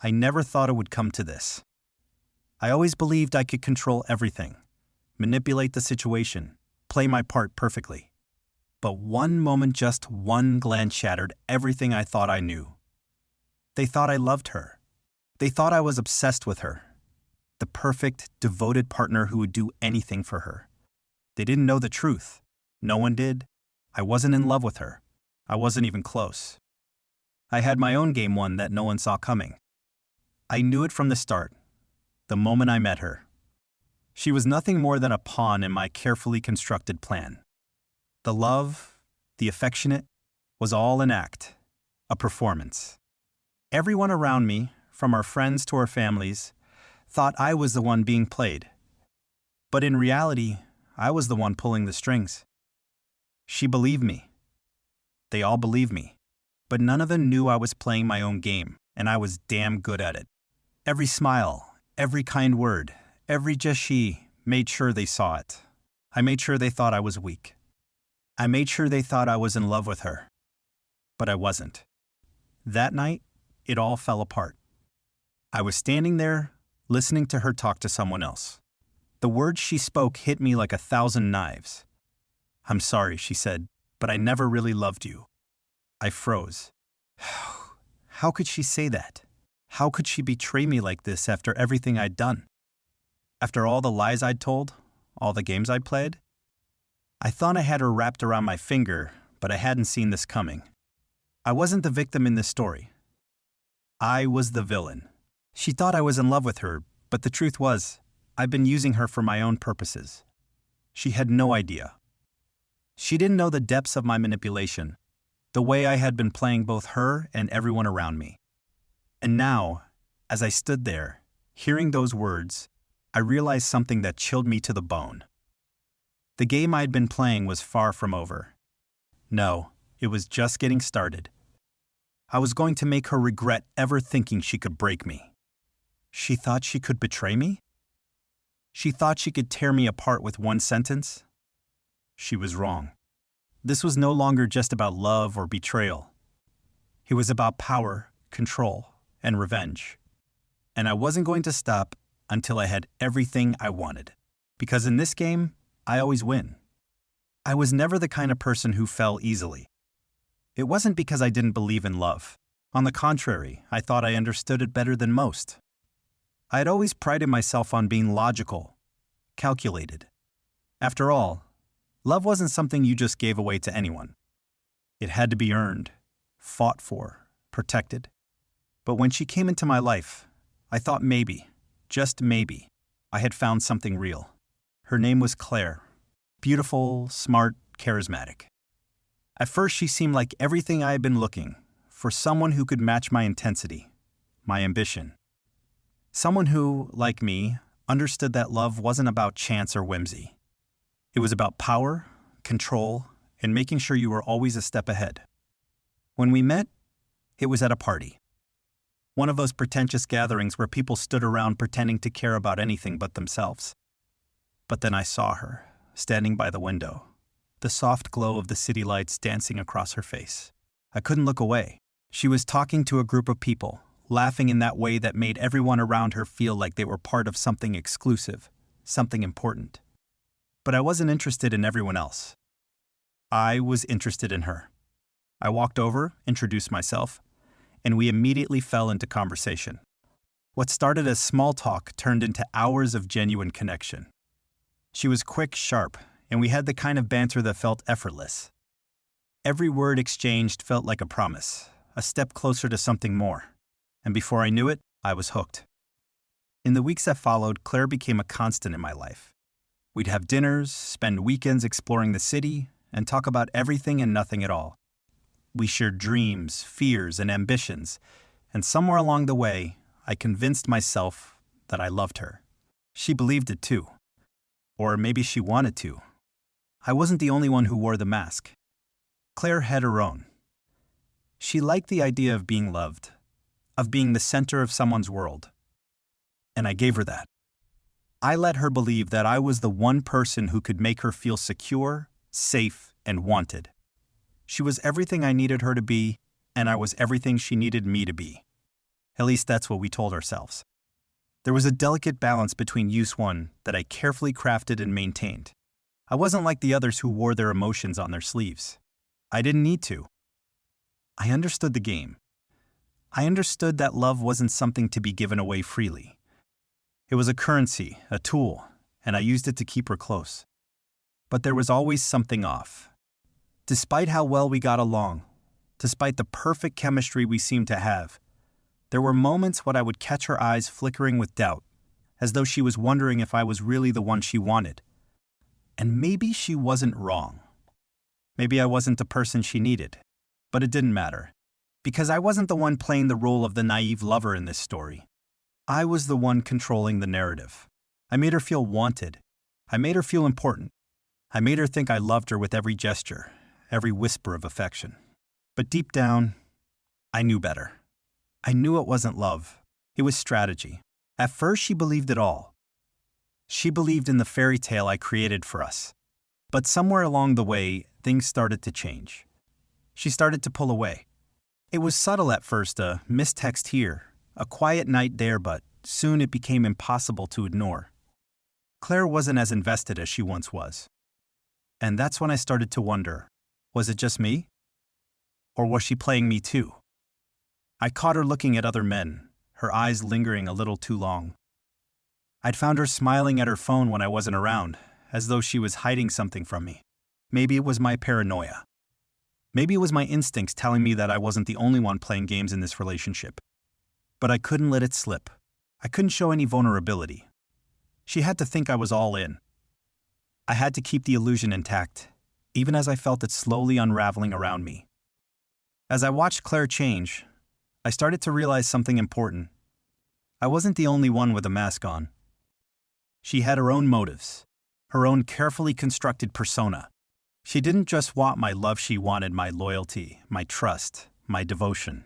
I never thought it would come to this. I always believed I could control everything, manipulate the situation, play my part perfectly. But one moment, just one glance shattered everything I thought I knew. They thought I loved her. They thought I was obsessed with her. The perfect, devoted partner who would do anything for her. They didn't know the truth. No one did. I wasn't in love with her. I wasn't even close. I had my own game one that no one saw coming. I knew it from the start, the moment I met her. She was nothing more than a pawn in my carefully constructed plan. The love, the affectionate, was all an act, a performance. Everyone around me, from our friends to our families, thought I was the one being played. But in reality, I was the one pulling the strings. She believed me. They all believed me. But none of them knew I was playing my own game, and I was damn good at it. Every smile, every kind word, every just she made sure they saw it. I made sure they thought I was weak. I made sure they thought I was in love with her. But I wasn't. That night, it all fell apart. I was standing there, listening to her talk to someone else. The words she spoke hit me like 1,000 knives. "I'm sorry," she said, "but I never really loved you." I froze. How could she say that? How could she betray me like this after everything I'd done? After all the lies I'd told, all the games I'd played? I thought I had her wrapped around my finger, but I hadn't seen this coming. I wasn't the victim in this story. I was the villain. She thought I was in love with her, but the truth was, I'd been using her for my own purposes. She had no idea. She didn't know the depths of my manipulation, the way I had been playing both her and everyone around me. And now, as I stood there, hearing those words, I realized something that chilled me to the bone. The game I'd been playing was far from over. No, it was just getting started. I was going to make her regret ever thinking she could break me. She thought she could betray me? She thought she could tear me apart with one sentence? She was wrong. This was no longer just about love or betrayal. It was about power, control, and revenge. And I wasn't going to stop until I had everything I wanted. Because in this game, I always win. I was never the kind of person who fell easily. It wasn't because I didn't believe in love. On the contrary, I thought I understood it better than most. I had always prided myself on being logical, calculated. After all, love wasn't something you just gave away to anyone. It had to be earned, fought for, protected. But when she came into my life, I thought maybe, just maybe, I had found something real. Her name was Claire. Beautiful, smart, charismatic. At first, she seemed like everything I had been looking for, someone who could match my intensity, my ambition. Someone who, like me, understood that love wasn't about chance or whimsy. It was about power, control, and making sure you were always a step ahead. When we met, it was at a party. One of those pretentious gatherings where people stood around pretending to care about anything but themselves. But then I saw her, standing by the window, the soft glow of the city lights dancing across her face. I couldn't look away. She was talking to a group of people, laughing in that way that made everyone around her feel like they were part of something exclusive, something important. But I wasn't interested in everyone else. I was interested in her. I walked over, introduced myself, and we immediately fell into conversation. What started as small talk turned into hours of genuine connection. She was quick, sharp, and we had the kind of banter that felt effortless. Every word exchanged felt like a promise, a step closer to something more. And before I knew it, I was hooked. In the weeks that followed, Claire became a constant in my life. We'd have dinners, spend weekends exploring the city, and talk about everything and nothing at all. We shared dreams, fears, and ambitions, and somewhere along the way, I convinced myself that I loved her. She believed it too. Or maybe she wanted to. I wasn't the only one who wore the mask. Claire had her own. She liked the idea of being loved, of being the center of someone's world. And I gave her that. I let her believe that I was the one person who could make her feel secure, safe, and wanted. She was everything I needed her to be, and I was everything she needed me to be. At least that's what we told ourselves. There was a delicate balance between use one that I carefully crafted and maintained. I wasn't like the others who wore their emotions on their sleeves. I didn't need to. I understood the game. I understood that love wasn't something to be given away freely. It was a currency, a tool, and I used it to keep her close. But there was always something off. Despite how well we got along, despite the perfect chemistry we seemed to have, there were moments when I would catch her eyes flickering with doubt, as though she was wondering if I was really the one she wanted. And maybe she wasn't wrong. Maybe I wasn't the person she needed. But it didn't matter, because I wasn't the one playing the role of the naive lover in this story. I was the one controlling the narrative. I made her feel wanted. I made her feel important. I made her think I loved her with every gesture, every whisper of affection. But deep down, I knew better. I knew it wasn't love. It was strategy. At first, she believed it all. She believed in the fairy tale I created for us. But somewhere along the way, things started to change. She started to pull away. It was subtle at first, a missed text here, a quiet night there, but soon it became impossible to ignore. Claire wasn't as invested as she once was. And that's when I started to wonder, was it just me? Or was she playing me too? I caught her looking at other men, her eyes lingering a little too long. I'd found her smiling at her phone when I wasn't around, as though she was hiding something from me. Maybe it was my paranoia. Maybe it was my instincts telling me that I wasn't the only one playing games in this relationship. But I couldn't let it slip. I couldn't show any vulnerability. She had to think I was all in. I had to keep the illusion intact, even as I felt it slowly unraveling around me. As I watched Claire change, I started to realize something important. I wasn't the only one with a mask on. She had her own motives, her own carefully constructed persona. She didn't just want my love, she wanted my loyalty, my trust, my devotion.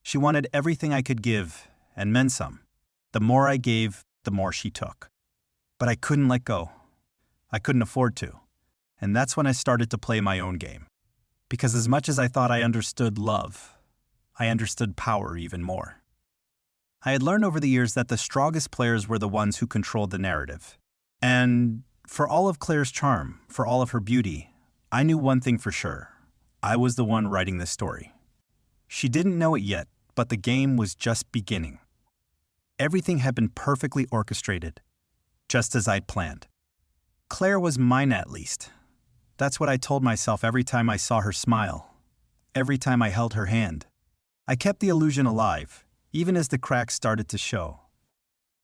She wanted everything I could give, and then some. The more I gave, the more she took. But I couldn't let go. I couldn't afford to. And that's when I started to play my own game. Because as much as I thought I understood love, I understood power even more. I had learned over the years that the strongest players were the ones who controlled the narrative. And for all of Claire's charm, for all of her beauty, I knew one thing for sure. I was the one writing this story. She didn't know it yet, but the game was just beginning. Everything had been perfectly orchestrated, just as I'd planned. Claire was mine at least. That's what I told myself every time I saw her smile, every time I held her hand. I kept the illusion alive, even as the cracks started to show.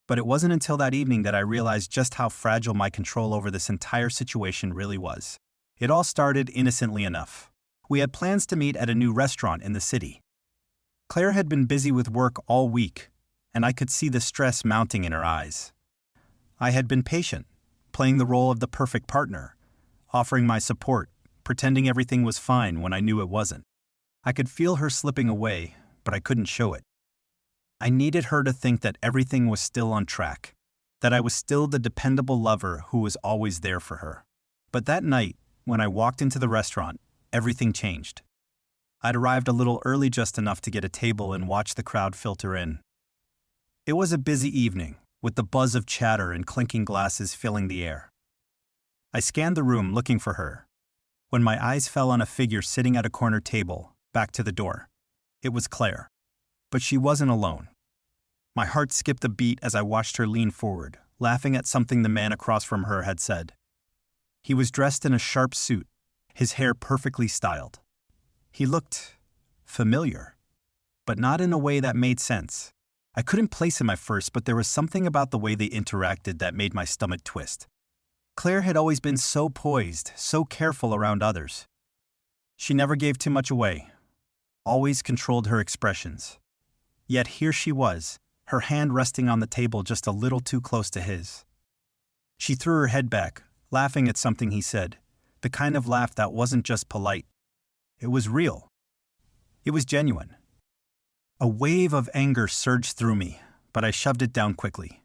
But it wasn't until that evening that I realized just how fragile my control over this entire situation really was. It all started innocently enough. We had plans to meet at a new restaurant in the city. Claire had been busy with work all week, and I could see the stress mounting in her eyes. I had been patient, playing the role of the perfect partner, offering my support, pretending everything was fine when I knew it wasn't. I could feel her slipping away, but I couldn't show it. I needed her to think that everything was still on track, that I was still the dependable lover who was always there for her. But that night, when I walked into the restaurant, everything changed. I'd arrived a little early, just enough to get a table and watch the crowd filter in. It was a busy evening, with the buzz of chatter and clinking glasses filling the air. I scanned the room looking for her, when my eyes fell on a figure sitting at a corner table, back to the door. It was Claire. But she wasn't alone. My heart skipped a beat as I watched her lean forward, laughing at something the man across from her had said. He was dressed in a sharp suit, his hair perfectly styled. He looked familiar, but not in a way that made sense. I couldn't place him at first, but there was something about the way they interacted that made my stomach twist. Claire had always been so poised, so careful around others. She never gave too much away, always controlled her expressions. Yet here she was, her hand resting on the table just a little too close to his. She threw her head back, laughing at something he said, the kind of laugh that wasn't just polite. It was real. It was genuine. A wave of anger surged through me, but I shoved it down quickly.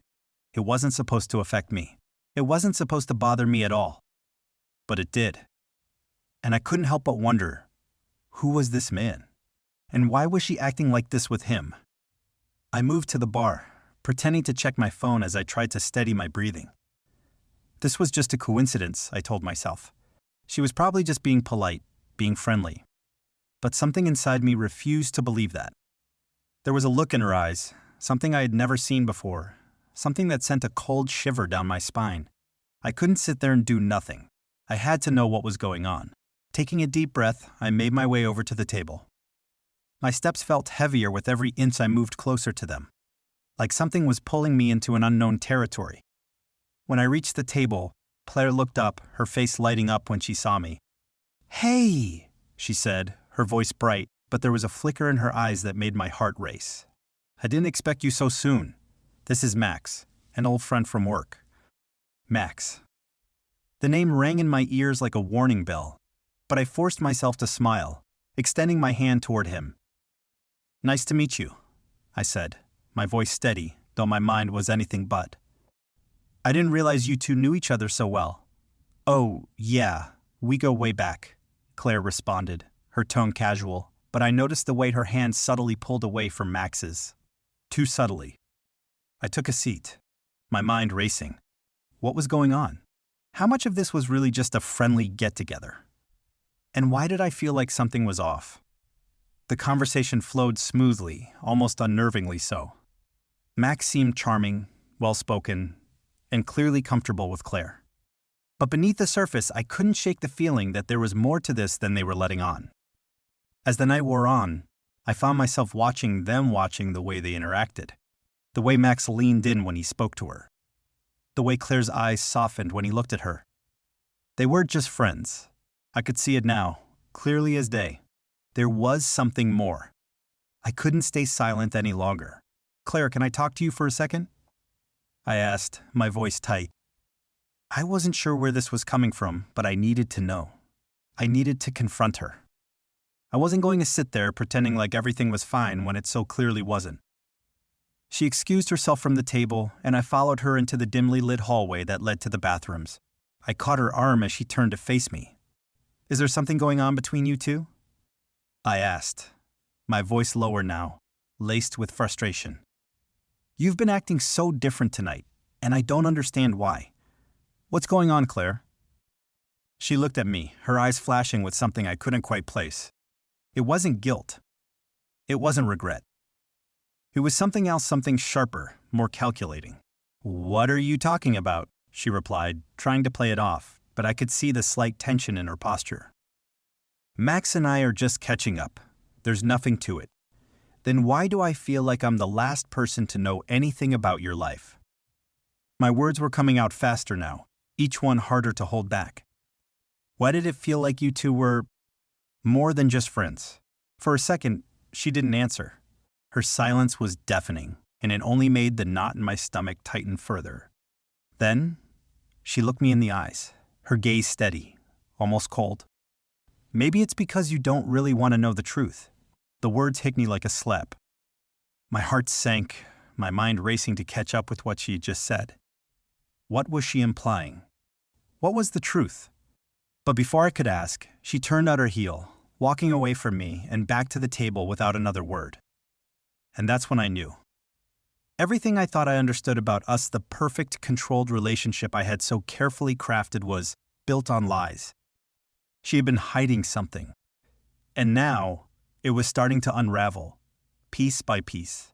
It wasn't supposed to affect me. It wasn't supposed to bother me at all. But it did. And I couldn't help but wonder, who was this man? And why was she acting like this with him? I moved to the bar, pretending to check my phone as I tried to steady my breathing. This was just a coincidence, I told myself. She was probably just being polite, being friendly. But something inside me refused to believe that. There was a look in her eyes, something I had never seen before, something that sent a cold shiver down my spine. I couldn't sit there and do nothing. I had to know what was going on. Taking a deep breath, I made my way over to the table. My steps felt heavier with every inch I moved closer to them, like something was pulling me into an unknown territory. When I reached the table, Claire looked up, her face lighting up when she saw me. "Hey," she said, her voice bright, but there was a flicker in her eyes that made my heart race. "I didn't expect you so soon. This is Max, an old friend from work." Max. The name rang in my ears like a warning bell, but I forced myself to smile, extending my hand toward him. "Nice to meet you," I said, my voice steady, though my mind was anything but. "I didn't realize you two knew each other so well." "Oh, yeah, we go way back," Claire responded, her tone casual, but I noticed the way her hand subtly pulled away from Max's. Too subtly. I took a seat, my mind racing. What was going on? How much of this was really just a friendly get-together? And why did I feel like something was off? The conversation flowed smoothly, almost unnervingly so. Max seemed charming, well-spoken, and clearly comfortable with Claire. But beneath the surface, I couldn't shake the feeling that there was more to this than they were letting on. As the night wore on, I found myself watching them watching the way they interacted, the way Max leaned in when he spoke to her, the way Claire's eyes softened when he looked at her. They weren't just friends. I could see it now, clearly as day. There was something more. I couldn't stay silent any longer. "Claire, can I talk to you for a second?" I asked, my voice tight. I wasn't sure where this was coming from, but I needed to know. I needed to confront her. I wasn't going to sit there pretending like everything was fine when it so clearly wasn't. She excused herself from the table, and I followed her into the dimly lit hallway that led to the bathrooms. I caught her arm as she turned to face me. "Is there something going on between you two?" I asked, my voice lower now, laced with frustration. "You've been acting so different tonight, and I don't understand why. What's going on, Claire?" She looked at me, her eyes flashing with something I couldn't quite place. It wasn't guilt. It wasn't regret. It was something else, something sharper, more calculating. "What are you talking about?" she replied, trying to play it off, but I could see the slight tension in her posture. "Max and I are just catching up. There's nothing to it." "Then why do I feel like I'm the last person to know anything about your life?" My words were coming out faster now, each one harder to hold back. Why did it feel like you two were more than just friends? For a second, she didn't answer. Her silence was deafening, and it only made the knot in my stomach tighten further. Then, she looked me in the eyes, her gaze steady, almost cold. "Maybe it's because you don't really want to know the truth." The words hit me like a slap. My heart sank, my mind racing to catch up with what she had just said. What was she implying? What was the truth? But before I could ask, she turned on her heel, walking away from me and back to the table without another word. And that's when I knew. Everything I thought I understood about us, the perfect, controlled relationship I had so carefully crafted, was built on lies. She had been hiding something. And now, it was starting to unravel, piece by piece.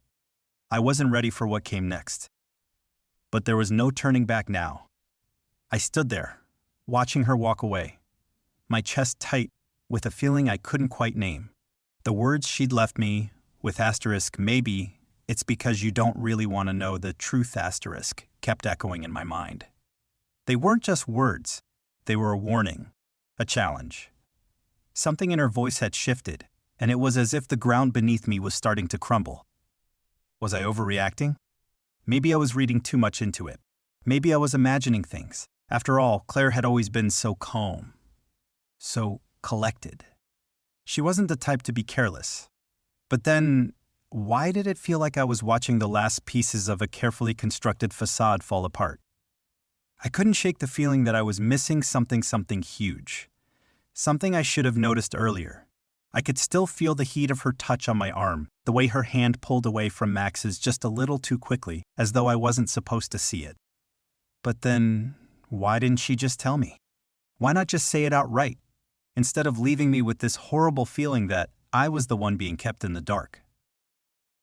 I wasn't ready for what came next. But there was no turning back now. I stood there, watching her walk away, my chest tight with a feeling I couldn't quite name. The words she'd left me, with asterisk, "maybe it's because you don't really want to know the truth," asterisk, kept echoing in my mind. They weren't just words. They were a warning, a challenge. Something in her voice had shifted, and it was as if the ground beneath me was starting to crumble. Was I overreacting? Maybe I was reading too much into it. Maybe I was imagining things. After all, Claire had always been so calm, so collected. She wasn't the type to be careless. But then, why did it feel like I was watching the last pieces of a carefully constructed facade fall apart? I couldn't shake the feeling that I was missing something huge. Something I should have noticed earlier. I could still feel the heat of her touch on my arm, the way her hand pulled away from Max's just a little too quickly, as though I wasn't supposed to see it. But then, why didn't she just tell me? Why not just say it outright, instead of leaving me with this horrible feeling that I was the one being kept in the dark?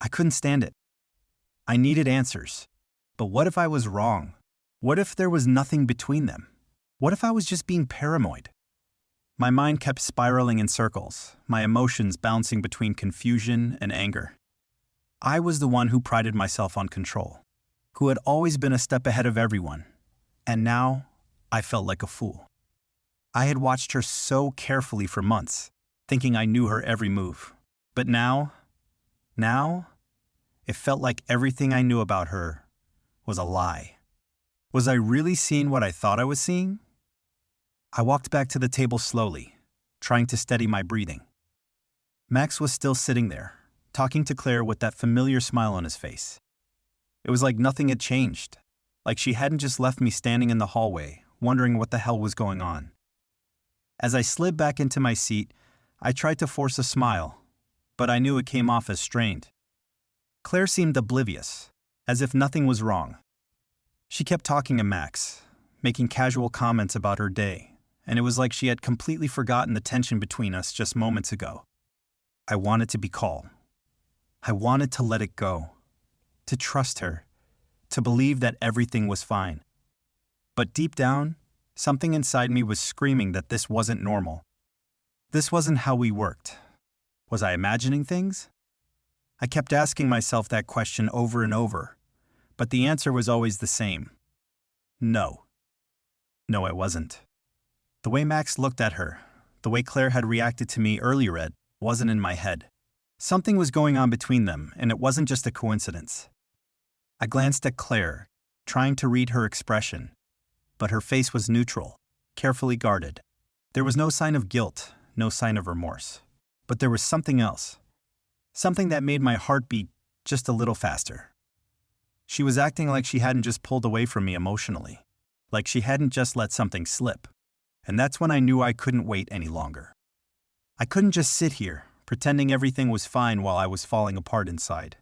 I couldn't stand it. I needed answers. But what if I was wrong? What if there was nothing between them? What if I was just being paranoid? My mind kept spiraling in circles, my emotions bouncing between confusion and anger. I was the one who prided myself on control, who had always been a step ahead of everyone, and now I felt like a fool. I had watched her so carefully for months, thinking I knew her every move. But now, it felt like everything I knew about her was a lie. Was I really seeing what I thought I was seeing? I walked back to the table slowly, trying to steady my breathing. Max was still sitting there, talking to Claire with that familiar smile on his face. It was like nothing had changed, like she hadn't just left me standing in the hallway, wondering what the hell was going on. As I slid back into my seat, I tried to force a smile, but I knew it came off as strained. Claire seemed oblivious, as if nothing was wrong. She kept talking to Max, making casual comments about her day, and it was like she had completely forgotten the tension between us just moments ago. I wanted to be calm. I wanted to let it go, to trust her, to believe that everything was fine. But deep down, something inside me was screaming that this wasn't normal. This wasn't how we worked. Was I imagining things? I kept asking myself that question over and over, but the answer was always the same. No. No, I wasn't. The way Max looked at her, the way Claire had reacted to me earlier wasn't in my head. Something was going on between them, and it wasn't just a coincidence. I glanced at Claire, trying to read her expression, but her face was neutral, carefully guarded. There was no sign of guilt, no sign of remorse. But there was something else. Something that made my heart beat just a little faster. She was acting like she hadn't just pulled away from me emotionally, like she hadn't just let something slip. And that's when I knew I couldn't wait any longer. I couldn't just sit here, pretending everything was fine while I was falling apart inside.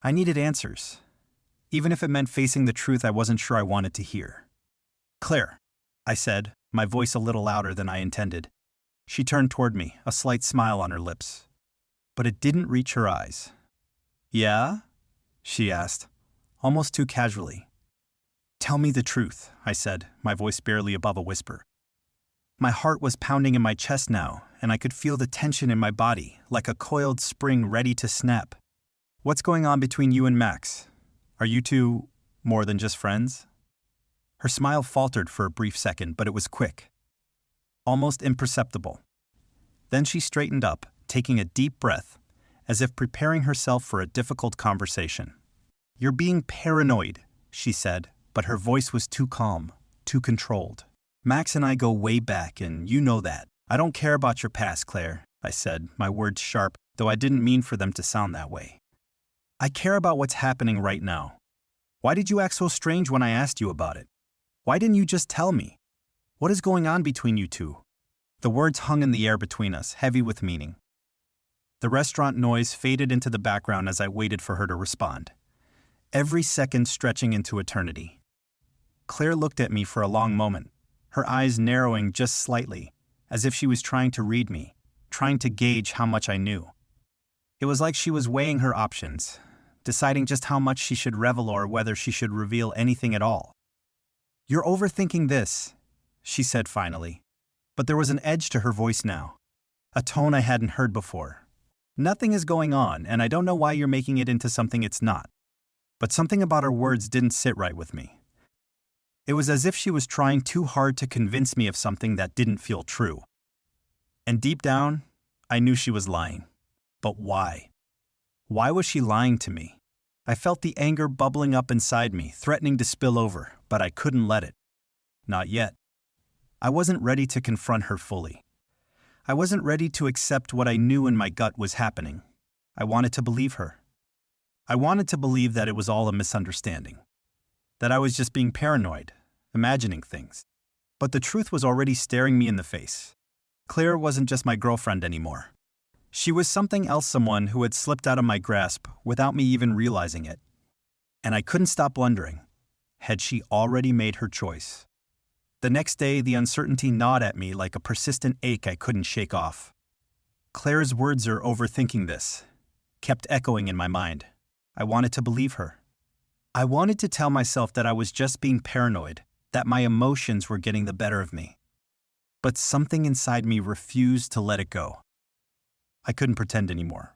I needed answers, even if it meant facing the truth I wasn't sure I wanted to hear. "Claire," I said, my voice a little louder than I intended. She turned toward me, a slight smile on her lips. But it didn't reach her eyes. "Yeah?" she asked, almost too casually. "Tell me the truth," I said, my voice barely above a whisper. My heart was pounding in my chest now, and I could feel the tension in my body, like a coiled spring ready to snap. "What's going on between you and Max? Are you two more than just friends?" Her smile faltered for a brief second, but it was quick, almost imperceptible. Then she straightened up, taking a deep breath, as if preparing herself for a difficult conversation. "You're being paranoid," she said, but her voice was too calm, too controlled. "Max and I go way back, and you know that. I don't care about your past, Claire," I said, my words sharp, though I didn't mean for them to sound that way. "I care about what's happening right now. Why did you act so strange when I asked you about it? Why didn't you just tell me? What is going on between you two?" The words hung in the air between us, heavy with meaning. The restaurant noise faded into the background as I waited for her to respond, every second stretching into eternity. Claire looked at me for a long moment, her eyes narrowing just slightly, as if she was trying to read me, trying to gauge how much I knew. It was like she was weighing her options, deciding just how much she should reveal or whether she should reveal anything at all. "You're overthinking this," she said finally, but there was an edge to her voice now, a tone I hadn't heard before. "Nothing is going on, and I don't know why you're making it into something it's not." But something about her words didn't sit right with me. It was as if she was trying too hard to convince me of something that didn't feel true. And deep down, I knew she was lying. But why? Why was she lying to me? I felt the anger bubbling up inside me, threatening to spill over, but I couldn't let it. Not yet. I wasn't ready to confront her fully. I wasn't ready to accept what I knew in my gut was happening. I wanted to believe her. I wanted to believe that it was all a misunderstanding, that I was just being paranoid, imagining things. But the truth was already staring me in the face. Claire wasn't just my girlfriend anymore. She was something else, someone who had slipped out of my grasp without me even realizing it. And I couldn't stop wondering, had she already made her choice? The next day, the uncertainty gnawed at me like a persistent ache I couldn't shake off. Claire's words "are overthinking this" kept echoing in my mind. I wanted to believe her. I wanted to tell myself that I was just being paranoid, that my emotions were getting the better of me. But something inside me refused to let it go. I couldn't pretend anymore.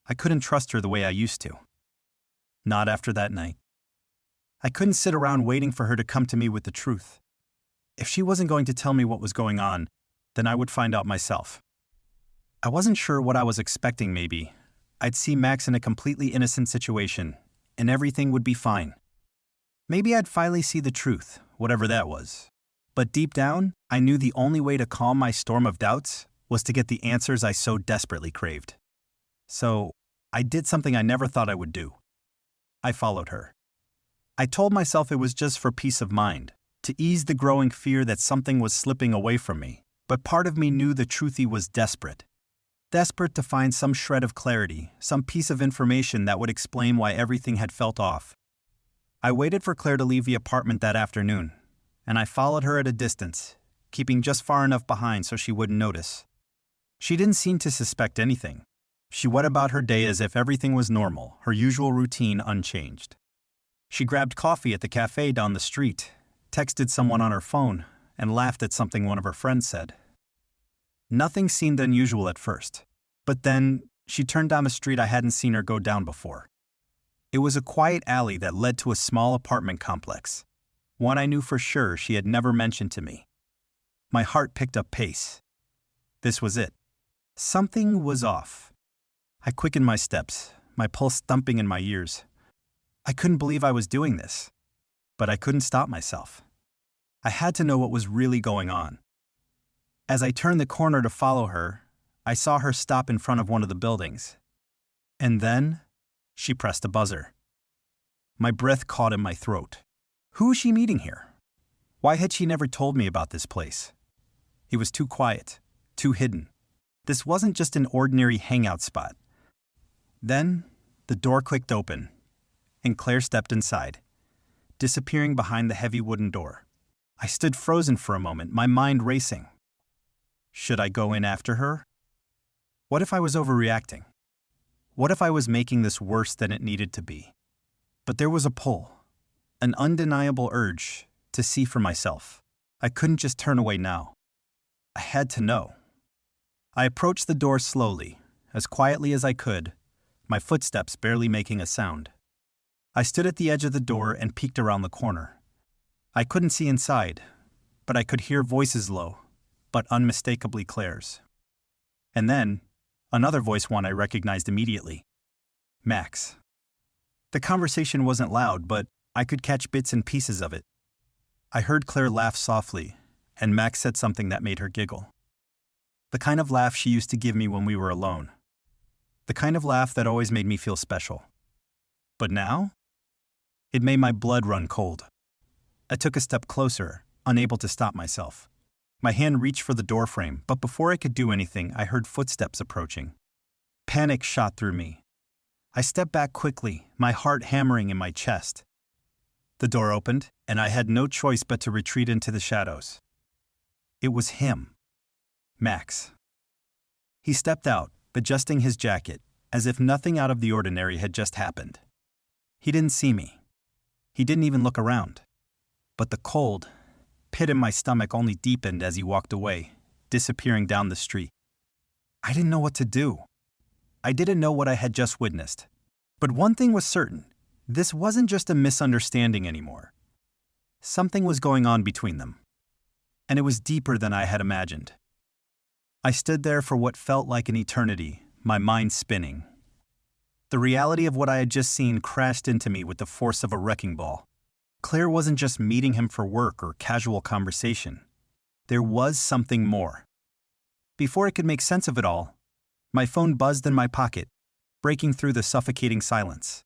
I couldn't trust her the way I used to. Not after that night. I couldn't sit around waiting for her to come to me with the truth. If she wasn't going to tell me what was going on, then I would find out myself. I wasn't sure what I was expecting. Maybe I'd see Max in a completely innocent situation, and everything would be fine. Maybe I'd finally see the truth, whatever that was. But deep down, I knew the only way to calm my storm of doubts was to get the answers I so desperately craved. So, I did something I never thought I would do. I followed her. I told myself it was just for peace of mind, to ease the growing fear that something was slipping away from me, but part of me knew the truthy was desperate. Desperate to find some shred of clarity, some piece of information that would explain why everything had felt off. I waited for Claire to leave the apartment that afternoon, and I followed her at a distance, keeping just far enough behind so she wouldn't notice. She didn't seem to suspect anything. She went about her day as if everything was normal, her usual routine unchanged. She grabbed coffee at the cafe down the street, texted someone on her phone, and laughed at something one of her friends said. Nothing seemed unusual at first, but then she turned down a street I hadn't seen her go down before. It was a quiet alley that led to a small apartment complex, one I knew for sure she had never mentioned to me. My heart picked up pace. This was it. Something was off. I quickened my steps, my pulse thumping in my ears. I couldn't believe I was doing this, but I couldn't stop myself. I had to know what was really going on. As I turned the corner to follow her, I saw her stop in front of one of the buildings. And then, she pressed a buzzer. My breath caught in my throat. Who was she meeting here? Why had she never told me about this place? It was too quiet, too hidden. This wasn't just an ordinary hangout spot. Then, the door clicked open, and Claire stepped inside, disappearing behind the heavy wooden door. I stood frozen for a moment, my mind racing. Should I go in after her? What if I was overreacting? What if I was making this worse than it needed to be? But there was a pull, an undeniable urge to see for myself. I couldn't just turn away now. I had to know. I approached the door slowly, as quietly as I could, my footsteps barely making a sound. I stood at the edge of the door and peeked around the corner. I couldn't see inside, but I could hear voices low, but unmistakably Claire's. And then, another voice, one I recognized immediately. Max. The conversation wasn't loud, but I could catch bits and pieces of it. I heard Claire laugh softly, and Max said something that made her giggle. The kind of laugh she used to give me when we were alone. The kind of laugh that always made me feel special. But now? It made my blood run cold. I took a step closer, unable to stop myself. My hand reached for the doorframe, but before I could do anything, I heard footsteps approaching. Panic shot through me. I stepped back quickly, my heart hammering in my chest. The door opened, and I had no choice but to retreat into the shadows. It was him. Max. He stepped out, adjusting his jacket, as if nothing out of the ordinary had just happened. He didn't see me. He didn't even look around. But the cold pit in my stomach only deepened as he walked away, disappearing down the street. I didn't know what to do. I didn't know what I had just witnessed. But one thing was certain. This wasn't just a misunderstanding anymore. Something was going on between them. And it was deeper than I had imagined. I stood there for what felt like an eternity, my mind spinning. The reality of what I had just seen crashed into me with the force of a wrecking ball. Claire wasn't just meeting him for work or casual conversation. There was something more. Before I could make sense of it all, my phone buzzed in my pocket, breaking through the suffocating silence.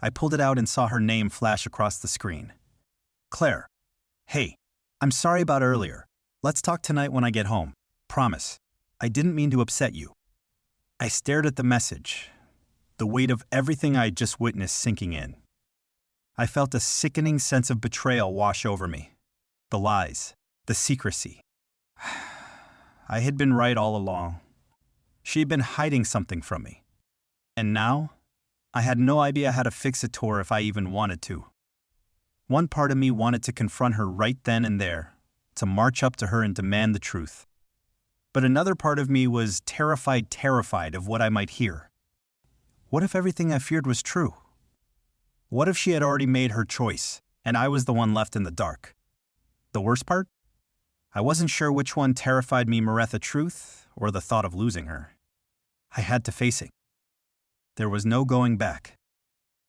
I pulled it out and saw her name flash across the screen. Claire. Hey, I'm sorry about earlier. Let's talk tonight when I get home. Promise. I didn't mean to upset you. I stared at the message, the weight of everything I had just witnessed sinking in. I felt a sickening sense of betrayal wash over me. The lies, the secrecy. I had been right all along. She had been hiding something from me. And now, I had no idea how to fix it to her if I even wanted to. One part of me wanted to confront her right then and there, to march up to her and demand the truth. But another part of me was terrified of what I might hear. What if everything I feared was true? What if she had already made her choice, and I was the one left in the dark? The worst part? I wasn't sure which one terrified me more, the truth or the thought of losing her. I had to face it. There was no going back.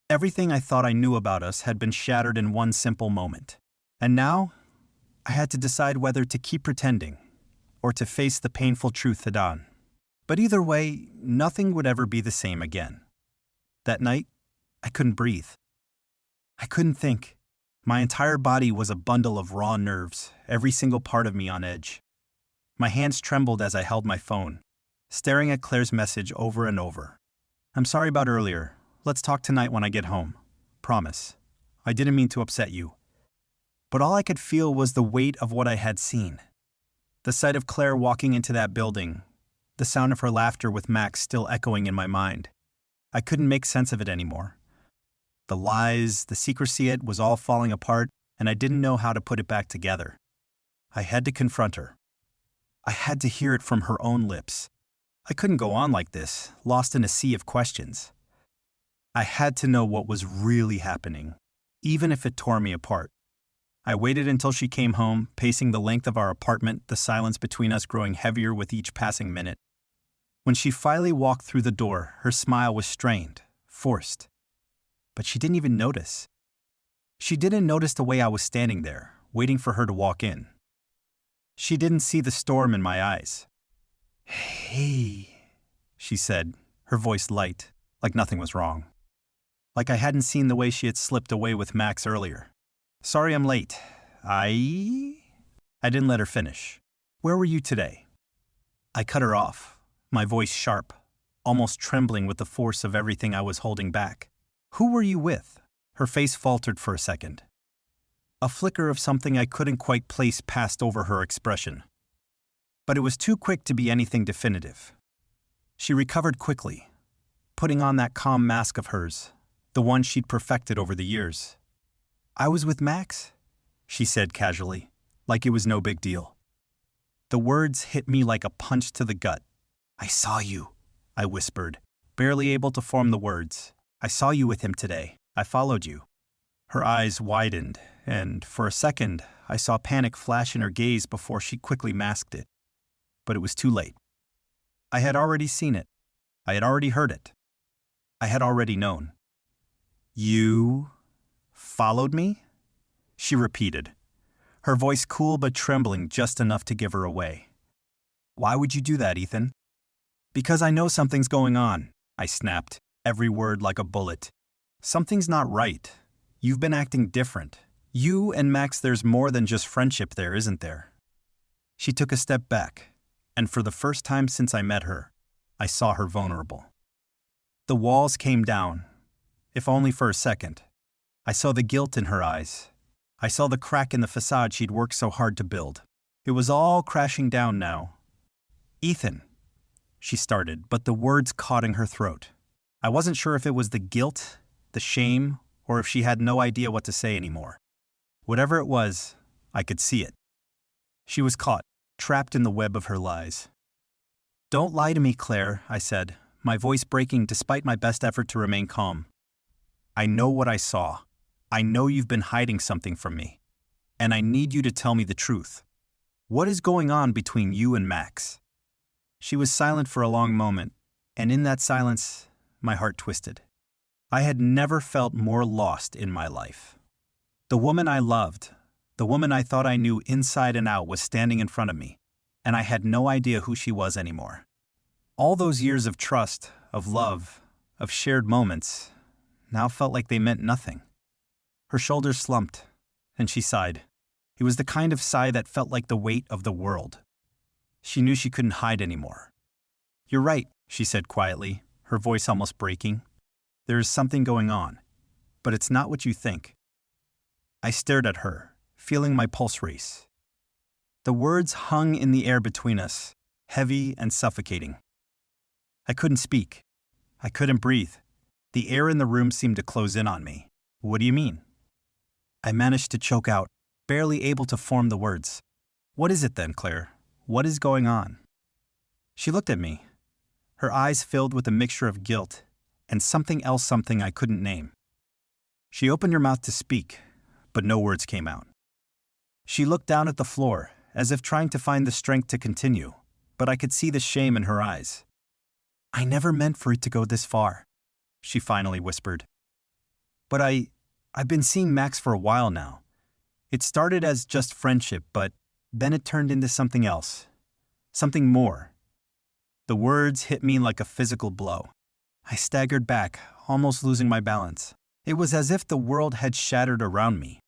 Everything I thought I knew about us had been shattered in one simple moment. And now, I had to decide whether to keep pretending or to face the painful truth head on. But either way, nothing would ever be the same again. That night, I couldn't breathe. I couldn't think. My entire body was a bundle of raw nerves, every single part of me on edge. My hands trembled as I held my phone, staring at Claire's message over and over. "I'm sorry about earlier. Let's talk tonight when I get home. Promise. I didn't mean to upset you." But all I could feel was the weight of what I had seen. The sight of Claire walking into that building, the sound of her laughter with Max still echoing in my mind. I couldn't make sense of it anymore. The lies, the secrecy, it was all falling apart, and I didn't know how to put it back together. I had to confront her. I had to hear it from her own lips. I couldn't go on like this, lost in a sea of questions. I had to know what was really happening, even if it tore me apart. I waited until she came home, pacing the length of our apartment, the silence between us growing heavier with each passing minute. When she finally walked through the door, her smile was strained, forced. But she didn't even notice. She didn't notice the way I was standing there, waiting for her to walk in. She didn't see the storm in my eyes. "Hey," she said, her voice light, like nothing was wrong. Like I hadn't seen the way she had slipped away with Max earlier. "Sorry I'm late. I didn't let her finish. Where were you today?" I cut her off, my voice sharp, almost trembling with the force of everything I was holding back. "Who were you with?" Her face faltered for a second. A flicker of something I couldn't quite place passed over her expression. But it was too quick to be anything definitive. She recovered quickly, putting on that calm mask of hers, the one she'd perfected over the years. "I was with Max," she said casually, like it was no big deal. The words hit me like a punch to the gut. "I saw you," I whispered, barely able to form the words. "I saw you with him today. I followed you." Her eyes widened, and for a second, I saw panic flash in her gaze before she quickly masked it. But it was too late. I had already seen it. I had already heard it. I had already known. "You followed me?" she repeated, her voice cool but trembling just enough to give her away. "Why would you do that, Ethan?" "Because I know something's going on," I snapped, every word like a bullet. "Something's not right. You've been acting different. You and Max, there's more than just friendship there, isn't there?" She took a step back, and for the first time since I met her, I saw her vulnerable. The walls came down, if only for a second. I saw the guilt in her eyes. I saw the crack in the facade she'd worked so hard to build. It was all crashing down now. "Ethan," she started, but the words caught in her throat. I wasn't sure if it was the guilt, the shame, or if she had no idea what to say anymore. Whatever it was, I could see it. She was caught, trapped in the web of her lies. "Don't lie to me, Claire," I said, my voice breaking despite my best effort to remain calm. "I know what I saw. I know you've been hiding something from me. And I need you to tell me the truth. What is going on between you and Max?" She was silent for a long moment, and in that silence, my heart twisted. I had never felt more lost in my life. The woman I loved, the woman I thought I knew inside and out, was standing in front of me, and I had no idea who she was anymore. All those years of trust, of love, of shared moments, now felt like they meant nothing. Her shoulders slumped, and she sighed. It was the kind of sigh that felt like the weight of the world. She knew she couldn't hide anymore. "You're right," she said quietly, her voice almost breaking. "There is something going on, but it's not what you think." I stared at her, feeling my pulse race. The words hung in the air between us, heavy and suffocating. I couldn't speak. I couldn't breathe. The air in the room seemed to close in on me. "What do you mean?" I managed to choke out, barely able to form the words. "What is it then, Claire? What is going on?" She looked at me, her eyes filled with a mixture of guilt and something else, something I couldn't name. She opened her mouth to speak, but no words came out. She looked down at the floor, as if trying to find the strength to continue, but I could see the shame in her eyes. "I never meant for it to go this far," she finally whispered. "But I've been seeing Max for a while now. It started as just friendship, but then it turned into something else. Something more." The words hit me like a physical blow. I staggered back, almost losing my balance. It was as if the world had shattered around me.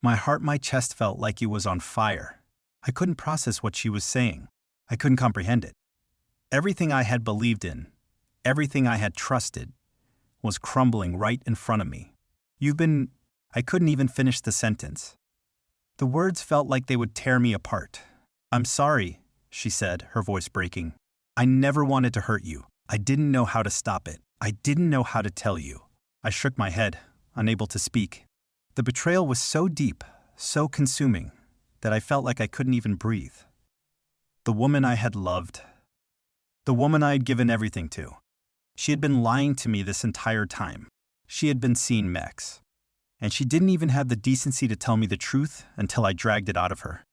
My chest felt like it was on fire. I couldn't process what she was saying. I couldn't comprehend it. Everything I had believed in, everything I had trusted, was crumbling right in front of me. I couldn't even finish the sentence. The words felt like they would tear me apart. "I'm sorry," she said, her voice breaking. "I never wanted to hurt you. I didn't know how to stop it. I didn't know how to tell you." I shook my head, unable to speak. The betrayal was so deep, so consuming, that I felt like I couldn't even breathe. The woman I had loved, the woman I had given everything to, she had been lying to me this entire time. She had been seeing Max. And she didn't even have the decency to tell me the truth until I dragged it out of her.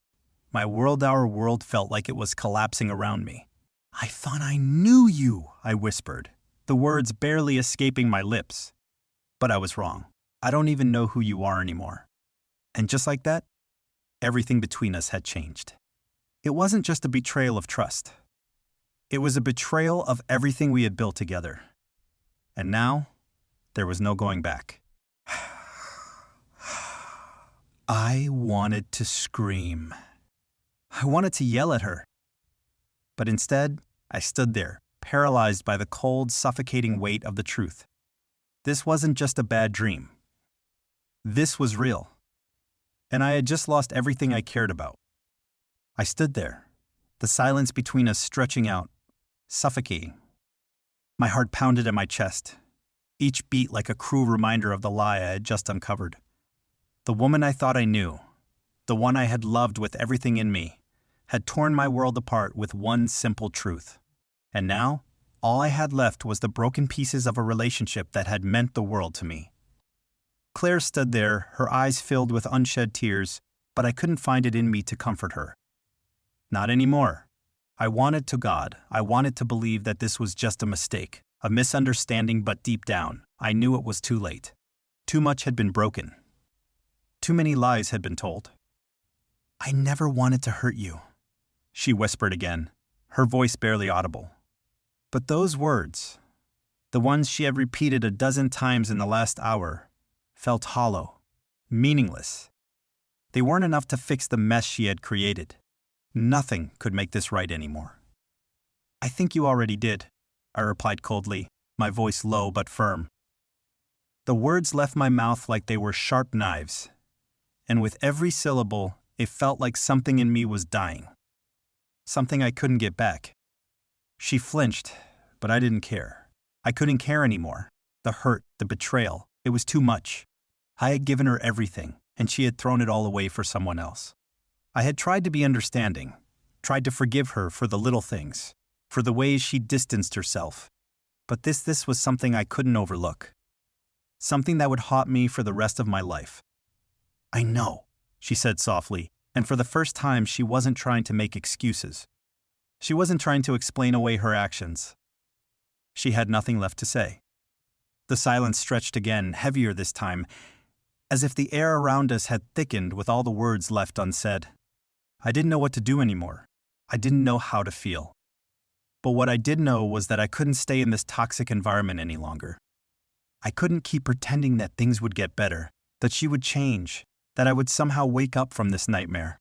Our world felt like it was collapsing around me. "I thought I knew you," I whispered, the words barely escaping my lips. But I was wrong. "I don't even know who you are anymore." And just like that, everything between us had changed. It wasn't just a betrayal of trust. It was a betrayal of everything we had built together. And now, there was no going back. I wanted to scream. I wanted to yell at her. But instead, I stood there, paralyzed by the cold, suffocating weight of the truth. This wasn't just a bad dream. This was real. And I had just lost everything I cared about. I stood there, the silence between us stretching out, suffocating. My heart pounded at my chest, each beat like a cruel reminder of the lie I had just uncovered. The woman I thought I knew, the one I had loved with everything in me, had torn my world apart with one simple truth. And now, all I had left was the broken pieces of a relationship that had meant the world to me. Claire stood there, her eyes filled with unshed tears, but I couldn't find it in me to comfort her. Not anymore. I wanted to believe that this was just a mistake, a misunderstanding, but deep down, I knew it was too late. Too much had been broken. Too many lies had been told. "I never wanted to hurt you," she whispered again, her voice barely audible. But those words, the ones she had repeated a dozen times in the last hour, felt hollow, meaningless. They weren't enough to fix the mess she had created. Nothing could make this right anymore. "I think you already did," I replied coldly, my voice low but firm. The words left my mouth like they were sharp knives, and with every syllable, it felt like something in me was dying. Something I couldn't get back. She flinched, but I didn't care. I couldn't care anymore. The hurt, the betrayal, it was too much. I had given her everything, and she had thrown it all away for someone else. I had tried to be understanding, tried to forgive her for the little things, for the ways she distanced herself. But this was something I couldn't overlook. Something that would haunt me for the rest of my life. "I know," she said softly, and for the first time she wasn't trying to make excuses. She wasn't trying to explain away her actions. She had nothing left to say. The silence stretched again, heavier this time, as if the air around us had thickened with all the words left unsaid. I didn't know what to do anymore. I didn't know how to feel. But what I did know was that I couldn't stay in this toxic environment any longer. I couldn't keep pretending that things would get better, that she would change, that I would somehow wake up from this nightmare.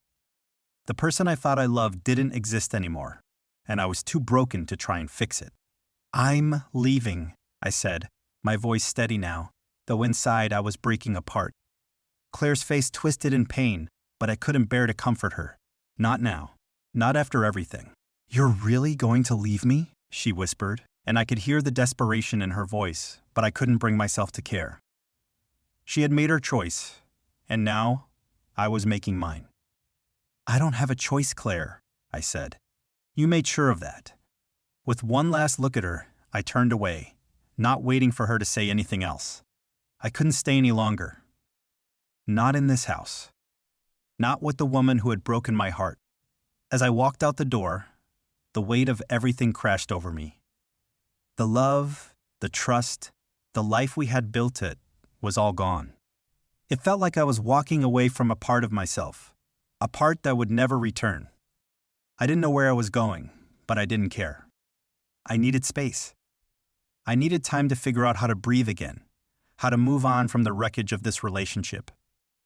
The person I thought I loved didn't exist anymore, and I was too broken to try and fix it. I'm leaving, I said, my voice steady now, though inside I was breaking apart. Claire's face twisted in pain, but I couldn't bear to comfort her. Not now. Not after everything. You're really going to leave me? She whispered, and I could hear the desperation in her voice, but I couldn't bring myself to care. She had made her choice, and now I was making mine. I don't have a choice, Claire, I said. You made sure of that. With one last look at her, I turned away, not waiting for her to say anything else. I couldn't stay any longer. Not in this house. Not with the woman who had broken my heart. As I walked out the door, the weight of everything crashed over me. The love, the trust, the life we had built was all gone. It felt like I was walking away from a part of myself, a part that would never return. I didn't know where I was going, but I didn't care. I needed space. I needed time to figure out how to breathe again, how to move on from the wreckage of this relationship.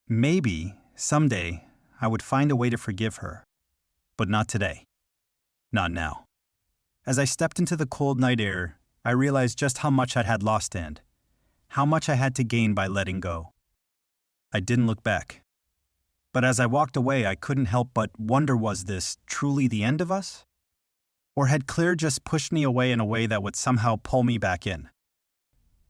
Maybe, someday, I would find a way to forgive her. But not today. Not now. As I stepped into the cold night air, I realized just how much I had lost and how much I had to gain by letting go. I didn't look back. But as I walked away, I couldn't help but wonder, was this truly the end of us? Or had Claire just pushed me away in a way that would somehow pull me back in?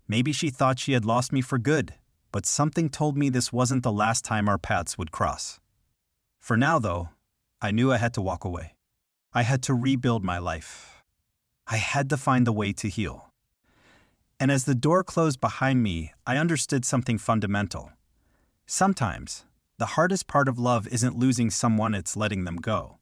Maybe she thought she had lost me for good, but something told me this wasn't the last time our paths would cross. For now, though, I knew I had to walk away. I had to rebuild my life. I had to find a way to heal. And as the door closed behind me, I understood something fundamental. Sometimes, the hardest part of love isn't losing someone, it's letting them go.